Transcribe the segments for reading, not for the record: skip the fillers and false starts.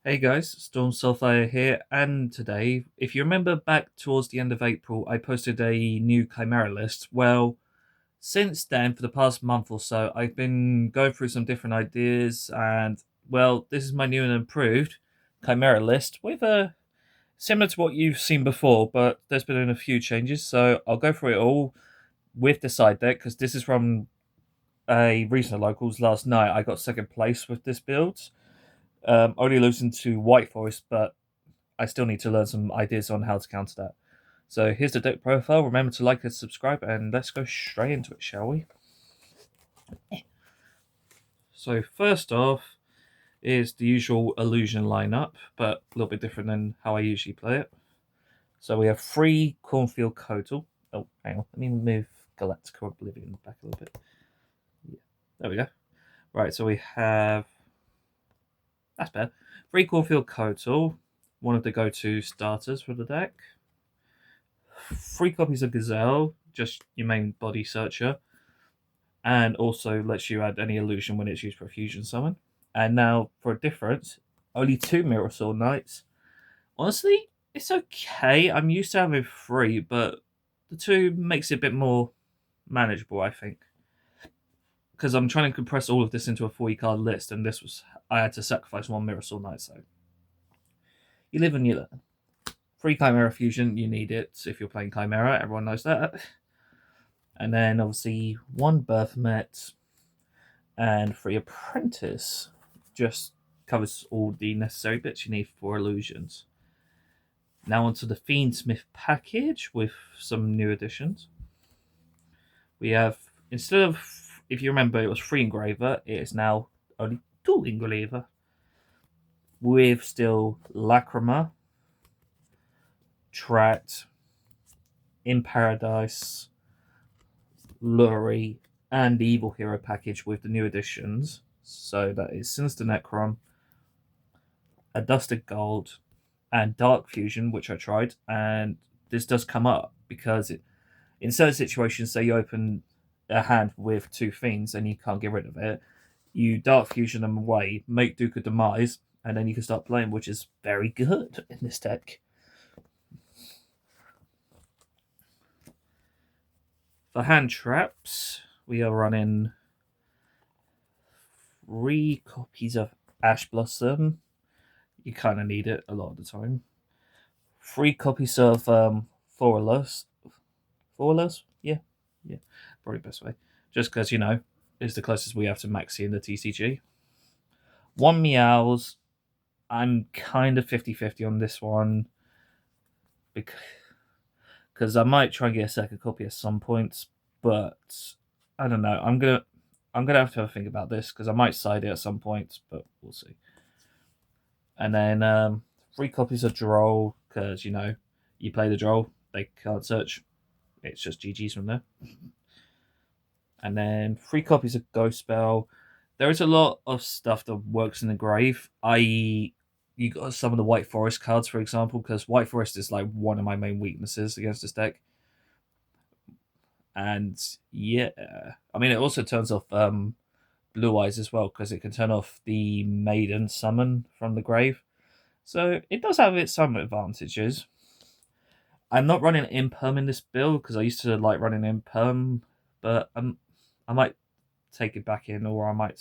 Hey guys, Storm Soulfire here, and today, if you remember back towards the end of April, I posted a new Chimera list. Well, since then, for the past month or so, I've been going through some different ideas, and well, this is my new and improved Chimera list with a similar to what you've seen before, but there's been a few changes, so I'll go through it all with the side deck because this is from a recent locals last night. I got second place with this build. Only losing to White Forest, but I still need to learn some ideas on how to counter that. So here's the deck profile. Remember to like and subscribe, and let's go straight into it, shall we? So first off is the usual illusion lineup, but a little bit different than how I usually play it. So we have three Cornfield Coatal. Oh, hang on. Let me move Galactica Oblivion back a little bit. Yeah, there we go. Right, so we have... That's better. Three Cornfield Coatal, one of the go-to starters for the deck. Three copies of Gazelle, just your main body searcher, and also lets you add any illusion when it's used for a fusion summon. And now for a difference, only two Mirror Sword Knights. Honestly, it's okay. I'm used to having three, but the two makes it a bit more manageable, I think. Because I'm trying to compress all of this into a 40 card list, and this was I had to sacrifice one Mirror Sword Knight, so you live and you learn. Free Chimera Fusion, you need it if you're playing Chimera, everyone knows that. And then obviously one Birthmet and free Apprentice just covers all the necessary bits you need for illusions. Now onto the Fiendsmith package with some new additions. We have, instead of, if you remember, it was free Engraver, it is now only two Engraver. With still Lacrima, Trat, In Paradise, Lurie, and the Evil Hero package with the new additions. So that is Sinister Necron, a Dusted Gold, and Dark Fusion, which I tried. And this does come up because in certain situations, say you open a hand with two Fiends and you can't get rid of it, you Dark Fusion them away, make Duke of Demise, and then you can start playing, which is very good in this deck. For hand traps, we are running three copies of Ash Blossom. You kind of need it a lot of the time. Three copies of Forlus. Forlus? Yeah. Yeah. Probably best way. Just because, is the closest we have to Maxi in the TCG. One Meows. I'm kind of 50-50 on this one. Because I might try and get a second copy at some point, but I don't know. I'm gonna have to think about this because I might side it at some point, but we'll see. And then three copies of Droll because you play the Droll, they can't search. It's just GG's from there. And then three copies of Ghost Spell. There is a lot of stuff that works in the grave, i.e., you got some of the White Forest cards, for example, because White Forest is like one of my main weaknesses against this deck. And yeah, I mean, it also turns off Blue Eyes as well because it can turn off the Maiden summon from the grave. So it does have its some advantages. I'm not running Imperm in this build because I used to like running Imperm, but I might take it back in, or I might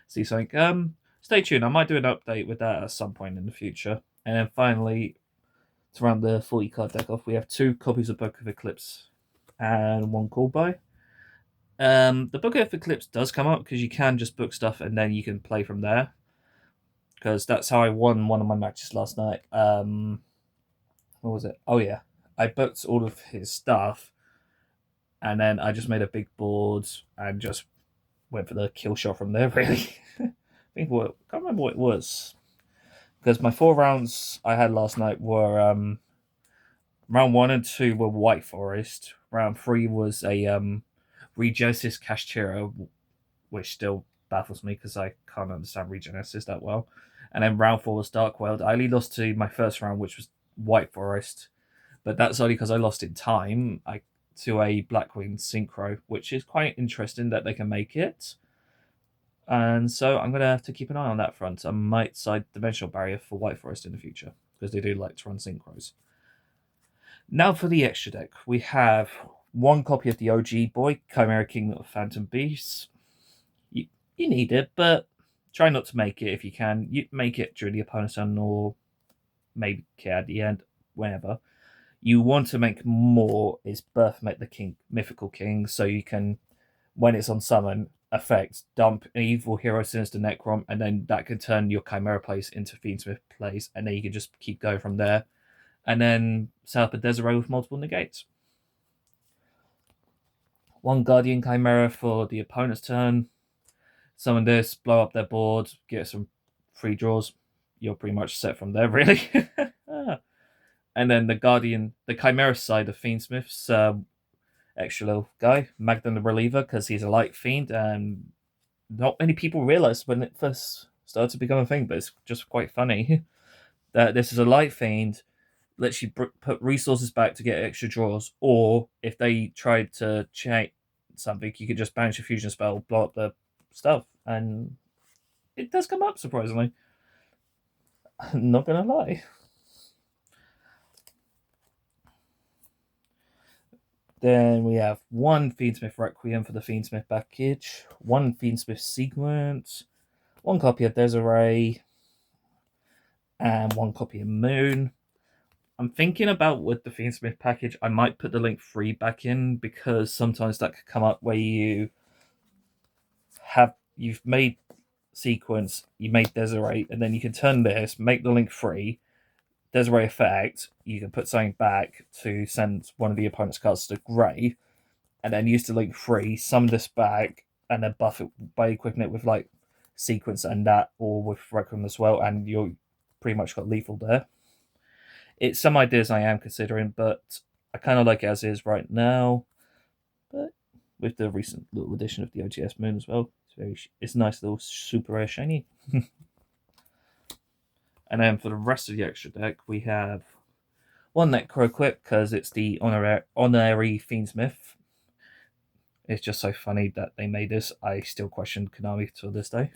see something. Stay tuned. I might do an update with that at some point in the future. And then finally, to round the 40 card deck off, we have two copies of Book of Eclipse and one call by. The Book of Eclipse does come up because you can just book stuff and then you can play from there. Because that's how I won one of my matches last night. What was it? Oh yeah, I booked all of his stuff, and then I just made a big board and just went for the kill shot from there. Really, can't remember what it was because my 4 rounds I had last night were round 1 and 2 were White Forest. Round 3 was a Regenesis Kashtira, which still baffles me because I can't understand Regenesis that well. And then round 4 was Dark World. I only lost to my first round, which was White Forest, but that's only because I lost in time to a Black Queen Synchro, which is quite interesting that they can make it. And so I'm going to have to keep an eye on that front. I might side Dimensional Barrier for White Forest in the future, because they do like to run synchros. Now for the extra deck. We have one copy of the OG boy, Chimera King of Phantom Beasts. You need it, but try not to make it if you can. You make it during the opponent's turn, or maybe at the end, whenever. You want to make more is Birthmate the King, Mythical King, so you can, when it's on summon, effect, dump an evil hero Sinister Necrom, and then that can turn your Chimera place into Fiendsmith place, and then you can just keep going from there. And then set up a Desiree with multiple negates. One Guardian Chimera for the opponent's turn. Summon this, blow up their board, get some free draws. You're pretty much set from there, really. And then the Chimera side of Fiendsmith's extra little guy, Magdan the Reliever, because he's a light fiend, and not many people realized when it first started to become a thing, but it's just quite funny that this is a light fiend, lets you put resources back to get extra draws, or if they tried to chain something, you could just banish a fusion spell, blow up the stuff, and it does come up, surprisingly. I'm not gonna lie. Then we have one Fiendsmith Requiem for the Fiendsmith package, one Fiendsmith Sequence, one copy of Desiree, and one copy of Moon. I'm thinking about with the Fiendsmith package, I might put the link 3 back in, because sometimes that could come up where you've made Sequence, you made Desiree, and then you can turn this, make the link 3, Desiree effect, you can put something back to send one of the opponent's cards to grave, and then use the link 3, summon this back, and then buff it by equipping it with like Sequence and that, or with Requiem as well, and you're pretty much got lethal there. It's some ideas I am considering, but I kind of like it as is right now. But with the recent little addition of the OGS Moon as well, it's nice little super rare shiny. And then for the rest of the extra deck, we have one Necro equip, because it's the honorary Fiendsmith. It's just so funny that they made this. I still question Konami to this day.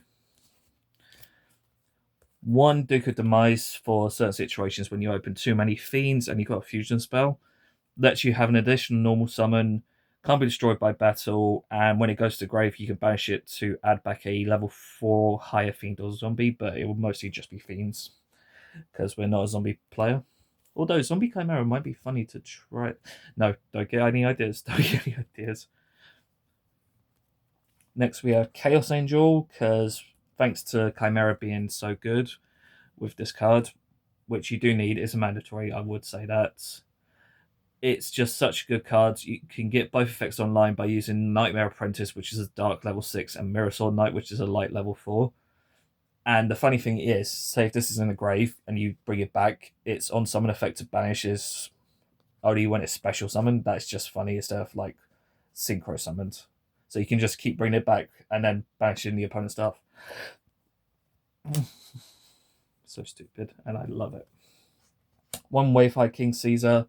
One Duke of Demise for certain situations when you open too many Fiends and you've got a fusion spell. Lets you have an additional normal summon, can't be destroyed by battle, and when it goes to grave, you can banish it to add back a level 4 higher Fiend or Zombie, but it will mostly just be Fiends, because we're not a zombie player. Although Zombie Chimera might be funny to try. No, don't get any ideas. Don't get any ideas. Next we have Chaos Angel, because thanks to Chimera being so good with this card, which you do need, is a mandatory, I would say that. It's just such a good card. You can get both effects online by using Nightmare Apprentice, which is a dark level 6, and Mirror Sword Knight, which is a light level 4. And the funny thing is, say if this is in the grave and you bring it back, it's on summon effect to banishes only when it's special summoned. That's just funny instead of like synchro summoned. So you can just keep bringing it back and then banishing the opponent's stuff. So stupid, and I love it. One Wavehigh King Caesar.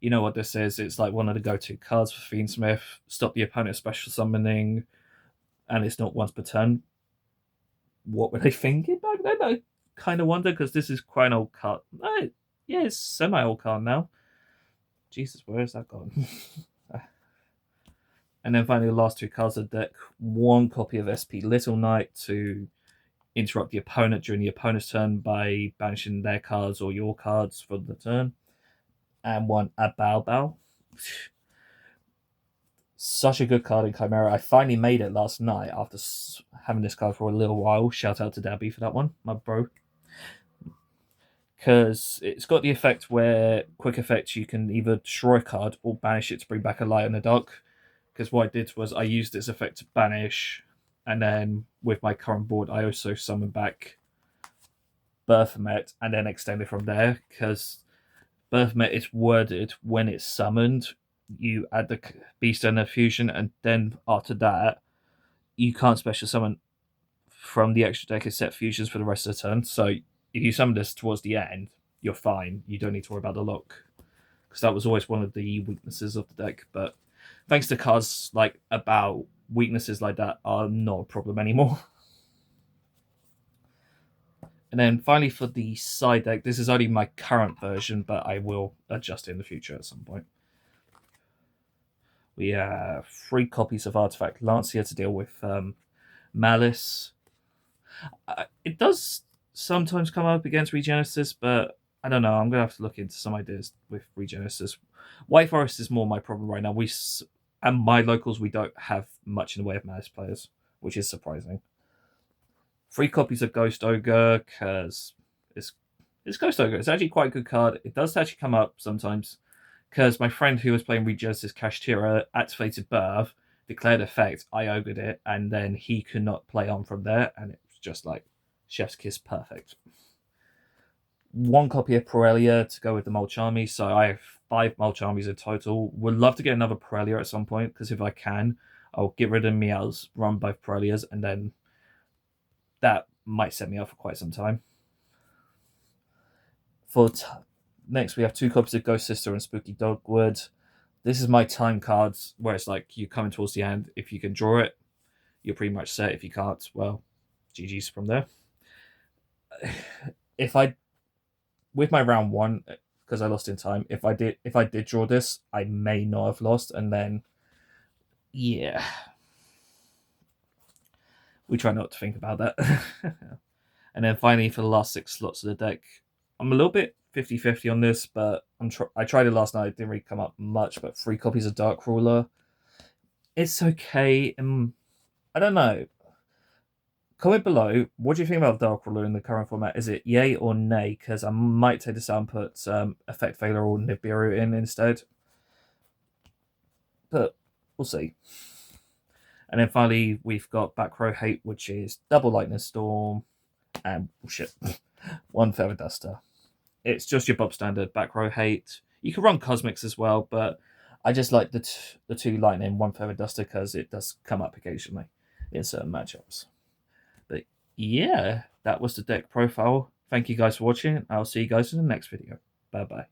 You know what this is. It's like one of the go-to cards for Fiendsmith. Stop the opponent special summoning, and it's not once per turn. What were they thinking back then? I kind of wonder, because this is quite an old card. Yeah, it's semi-old card now. Jesus, where has that gone? And then finally, the last 2 cards of the deck. One copy of SP Little Knight to interrupt the opponent during the opponent's turn by banishing their cards or your cards for the turn. And one Bao. Such a good card in Chimera. I finally made it last night after having this card for a little while. Shout out to Dabby for that one, my bro. Because it's got the effect where, quick effect, you can either destroy a card or banish it to bring back a Light in the Dark. Because what I did was I used this effect to banish, and then with my current board, I also summoned back Birthmet and then extended from there. Because Birthmet is worded when it's summoned, you add the Beast and the Fusion, and then after that, you can't special summon from the extra deck except fusions for the rest of the turn. So if you summon this towards the end, you're fine. You don't need to worry about the lock, because that was always one of the weaknesses of the deck. But thanks to cards like about weaknesses like that are not a problem anymore. And then finally for the side deck, this is only my current version, but I will adjust it in the future at some point. We have 3 copies of Artifact Lancia to deal with Malice. It does sometimes come up against Regenesis, but I don't know. I'm going to have to look into some ideas with Regenesis. White Forest is more my problem right now. And my locals, we don't have much in the way of Malice players, which is surprising. 3 copies of Ghost Ogre, because it's Ghost Ogre. It's actually quite a good card. It does actually come up sometimes, because my friend who was playing Regenesis Kashtira activated Birth, declared effect, I ogred it, and then he could not play on from there, and it was just like chef's kiss perfect. 1 copy of Prelia to go with the Mulch Army, so I have 5 Mulch Armies in total. Would love to get another Prelia at some point, because if I can, I'll get rid of Meows, run both Prelias, and then that might set me up for quite some time. Next, we have 2 copies of Ghost Sister and Spooky Dogwood. This is my time cards, where it's like you coming towards the end. If you can draw it, you're pretty much set. If you can't, well, GG's from there. With my round 1, because I lost in time, if I did draw this, I may not have lost, and then yeah, we try not to think about that. And then finally, for the last 6 slots of the deck, I'm a little bit 50-50 on this, but I tried it last night. It didn't really come up much, but 3 copies of Dark Ruler. It's okay. I don't know. Comment below, what do you think about Dark Ruler in the current format? Is it yay or nay? Because I might take this out and put Effect Veiler or Nibiru in instead. But we'll see. And then finally, we've got Back Row Hate, which is double Lightning Storm and bullshit. 1 Feather Duster. It's just your Bob standard Back Row Hate. You can run Cosmics as well, but I just like the 2 Lightning, 1 Feather Duster, because it does come up occasionally in certain matchups. But yeah, that was the deck profile. Thank you guys for watching. I'll see you guys in the next video. Bye bye.